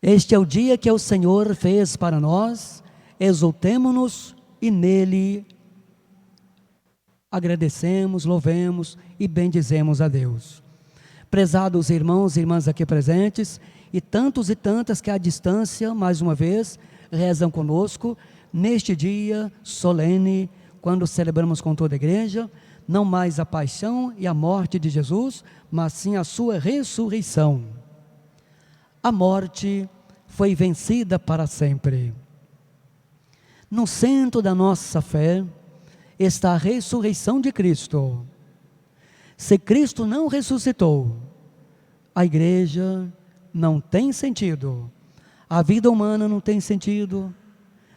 Este é o dia que o Senhor fez para nós, exultemo-nos e nele agradecemos, louvemos e bendizemos a Deus. Prezados irmãos e irmãs aqui presentes, e tantas que à distância, mais uma vez, rezam conosco, neste dia solene, quando celebramos com toda a igreja, não mais a paixão e a morte de Jesus, mas sim a sua ressurreição. A morte foi vencida para sempre. No centro da nossa fé está a ressurreição de Cristo. Se Cristo não ressuscitou, a igreja não tem sentido, a vida humana não tem sentido,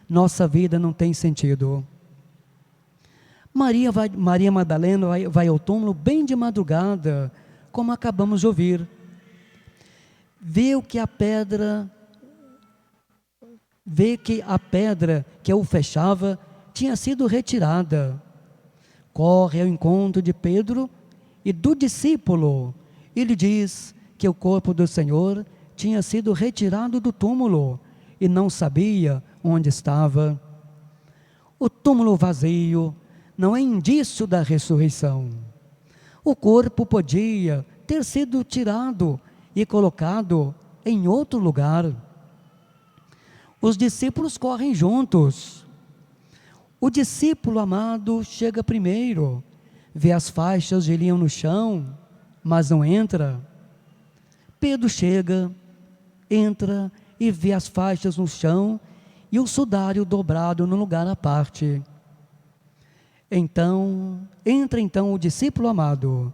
nossa vida não tem sentido. Maria Madalena vai ao túmulo bem de madrugada, como acabamos de ouvir. Vê que a pedra que o fechava tinha sido retirada. Corre ao encontro de Pedro e do discípulo e lhe diz que o corpo do Senhor tinha sido retirado do túmulo e não sabia onde estava. O túmulo vazio não é indício da ressurreição. O corpo podia ter sido tirado e colocado em outro lugar. Os discípulos correm juntos. O discípulo amado chega primeiro, vê as faixas de linho no chão, mas não entra. Pedro chega, entra e vê as faixas no chão e o sudário dobrado no lugar à parte. Entra o discípulo amado.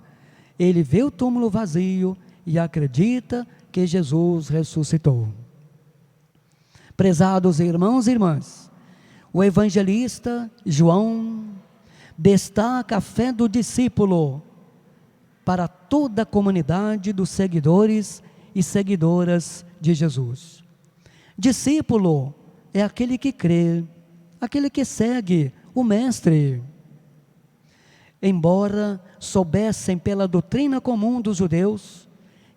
Ele vê o túmulo vazio e acredita que Jesus ressuscitou. Prezados irmãos e irmãs, o evangelista João destaca a fé do discípulo para toda a comunidade dos seguidores e seguidoras de Jesus. Discípulo é aquele que crê, aquele que segue o Mestre. Embora soubessem pela doutrina comum dos judeus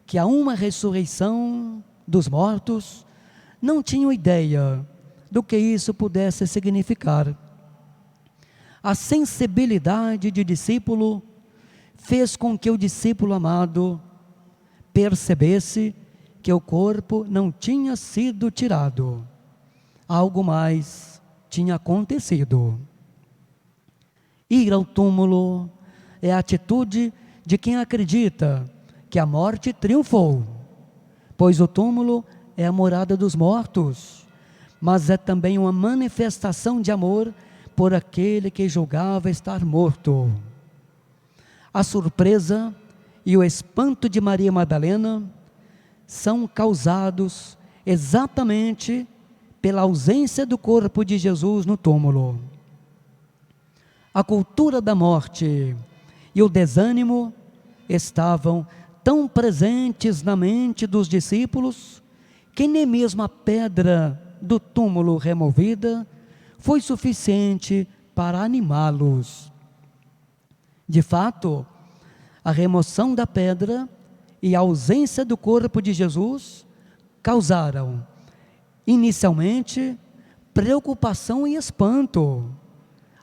que há uma ressurreição dos mortos, não tinham ideia do que isso pudesse significar. A sensibilidade de discípulo fez com que o discípulo amado percebesse que o corpo não tinha sido tirado, algo mais tinha acontecido. Ir ao túmulo é a atitude de quem acredita que a morte triunfou, pois o túmulo é a morada dos mortos, mas é também uma manifestação de amor por aquele que julgava estar morto. A surpresa e o espanto de Maria Madalena são causados exatamente pela ausência do corpo de Jesus no túmulo. A cultura da morte e o desânimo estavam tão presentes na mente dos discípulos que nem mesmo a pedra do túmulo removida foi suficiente para animá-los. De fato, a remoção da pedra e a ausência do corpo de Jesus causaram, inicialmente, preocupação e espanto,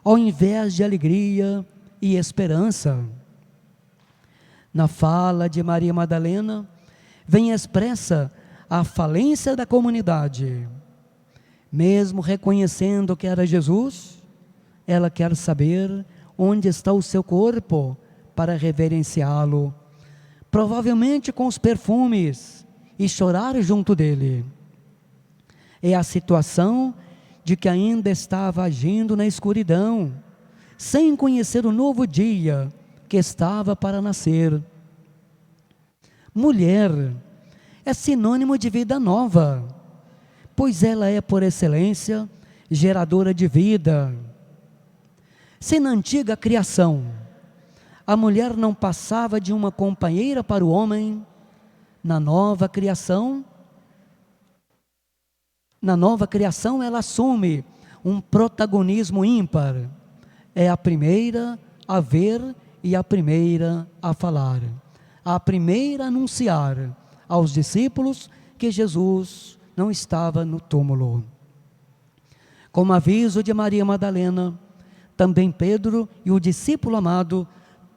ao invés de alegria e esperança. Na fala de Maria Madalena, vem expressa a falência da comunidade. Mesmo reconhecendo que era Jesus, ela quer saber onde está o seu corpo para reverenciá-lo, provavelmente com os perfumes, e chorar junto dele. É a situação de que ainda estava agindo na escuridão, sem conhecer o novo dia que estava para nascer. Mulher é sinônimo de vida nova, pois ela é por excelência geradora de vida. Se na antiga criação a mulher não passava de uma companheira para o homem, na nova criação ela assume um protagonismo ímpar. É a primeira a ver e a primeira a falar, a primeira a anunciar aos discípulos que Jesus não estava no túmulo. Com aviso de Maria Madalena, também Pedro e o discípulo amado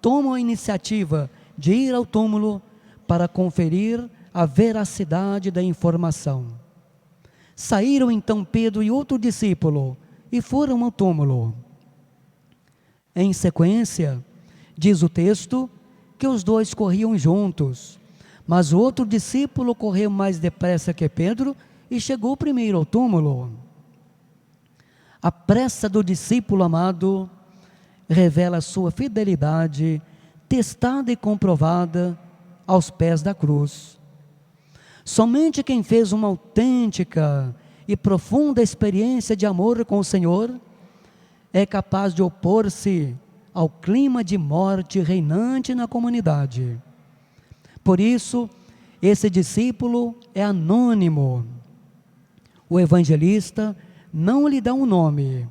tomam a iniciativa de ir ao túmulo para conferir a veracidade da informação. Saíram então Pedro e outro discípulo e foram ao túmulo. Em sequência, diz o texto que os dois corriam juntos, mas o outro discípulo correu mais depressa que Pedro e chegou primeiro ao túmulo. A pressa do discípulo amado revela sua fidelidade, testada e comprovada aos pés da cruz. Somente quem fez uma autêntica e profunda experiência de amor com o Senhor é capaz de opor-se ao clima de morte reinante na comunidade. Por isso, esse discípulo é anônimo. O evangelista não lhe dá um nome,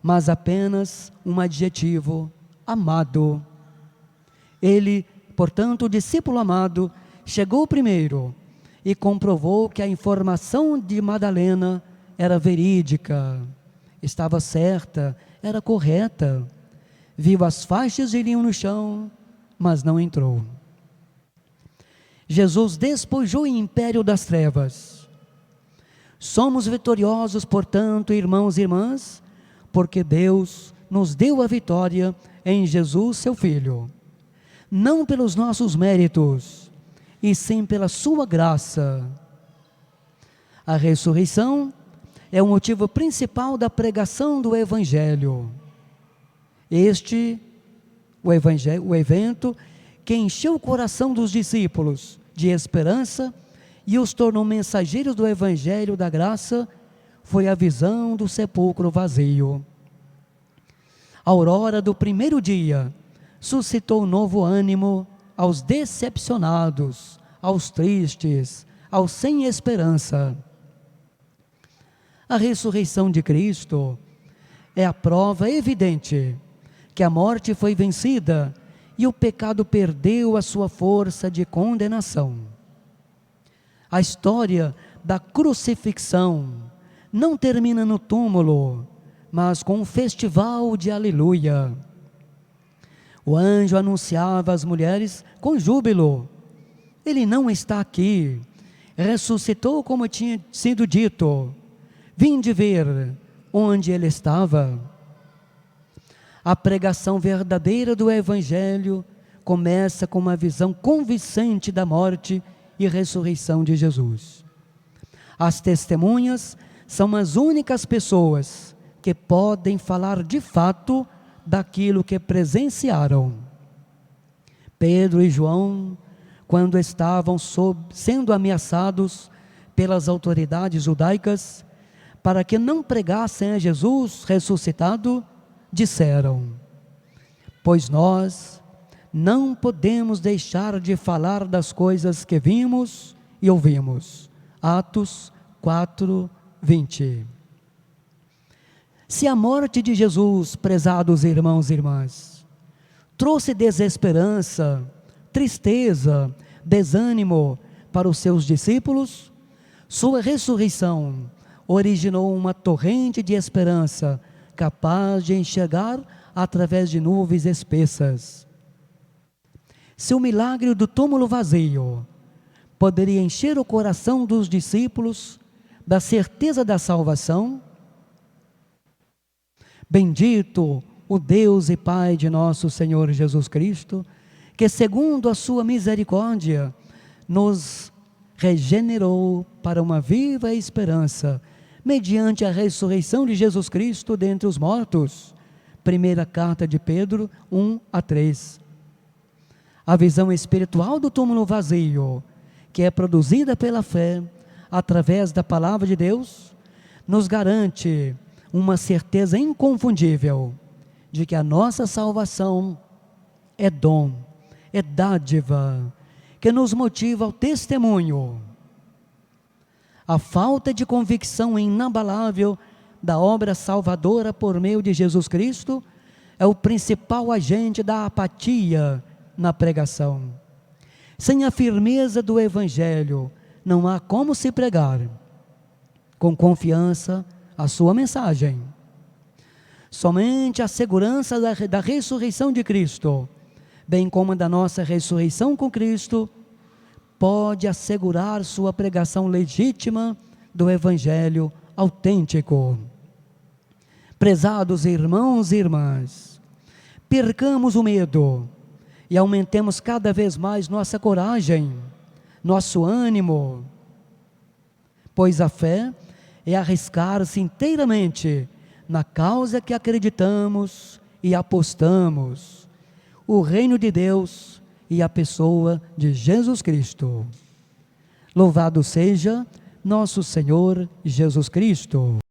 mas apenas um adjetivo: amado. Ele, portanto, o discípulo amado, chegou primeiro e comprovou que a informação de Madalena era verídica, estava certa, era correta. Viu as faixas de linho no chão, mas não entrou. Jesus despojou o império das trevas. Somos vitoriosos, portanto, irmãos e irmãs, porque Deus nos deu a vitória em Jesus, seu Filho. Não pelos nossos méritos, e sim pela sua graça. A ressurreição é o motivo principal da pregação do Evangelho. O evento que encheu o coração dos discípulos de esperança e os tornou mensageiros do Evangelho da graça, foi a visão do sepulcro vazio. A aurora do primeiro dia suscitou novo ânimo aos decepcionados, aos tristes, aos sem esperança. A ressurreição de Cristo é a prova evidente que a morte foi vencida e o pecado perdeu a sua força de condenação. A história da crucifixão não termina no túmulo, mas com um festival de aleluia. O anjo anunciava às mulheres com júbilo: ele não está aqui, ressuscitou como tinha sido dito, vinde ver onde ele estava. A pregação verdadeira do Evangelho começa com uma visão convincente da morte e ressurreição de Jesus. As testemunhas são as únicas pessoas que podem falar de fato daquilo que presenciaram. Pedro e João, quando estavam sendo ameaçados pelas autoridades judaicas para que não pregassem a Jesus ressuscitado, disseram: pois nós não podemos deixar de falar das coisas que vimos e ouvimos. Atos 4, 20. Se a morte de Jesus, prezados irmãos e irmãs, trouxe desesperança, tristeza, desânimo para os seus discípulos, sua ressurreição originou uma torrente de esperança capaz de enxergar através de nuvens espessas. Se o milagre do túmulo vazio poderia encher o coração dos discípulos da certeza da salvação, bendito o Deus e Pai de nosso Senhor Jesus Cristo, que segundo a sua misericórdia nos regenerou para uma viva esperança, mediante a ressurreição de Jesus Cristo dentre os mortos. Primeira carta de Pedro 1-3. A visão espiritual do túmulo vazio, que é produzida pela fé, através da palavra de Deus, nos garante uma certeza inconfundível de que a nossa salvação é dom, é dádiva, que nos motiva ao testemunho. A falta de convicção inabalável da obra salvadora por meio de Jesus Cristo é o principal agente da apatia na pregação. Sem a firmeza do Evangelho, não há como se pregar. com confiança a sua mensagem. Somente a segurança da ressurreição de Cristo, bem como da nossa ressurreição com Cristo, pode assegurar sua pregação legítima do Evangelho autêntico. Prezados irmãos e irmãs, percamos o medo e aumentemos cada vez mais nossa coragem, nosso ânimo, pois a fé é arriscar-se inteiramente na causa que acreditamos e apostamos, o reino de Deus e a pessoa de Jesus Cristo. Louvado seja nosso Senhor Jesus Cristo.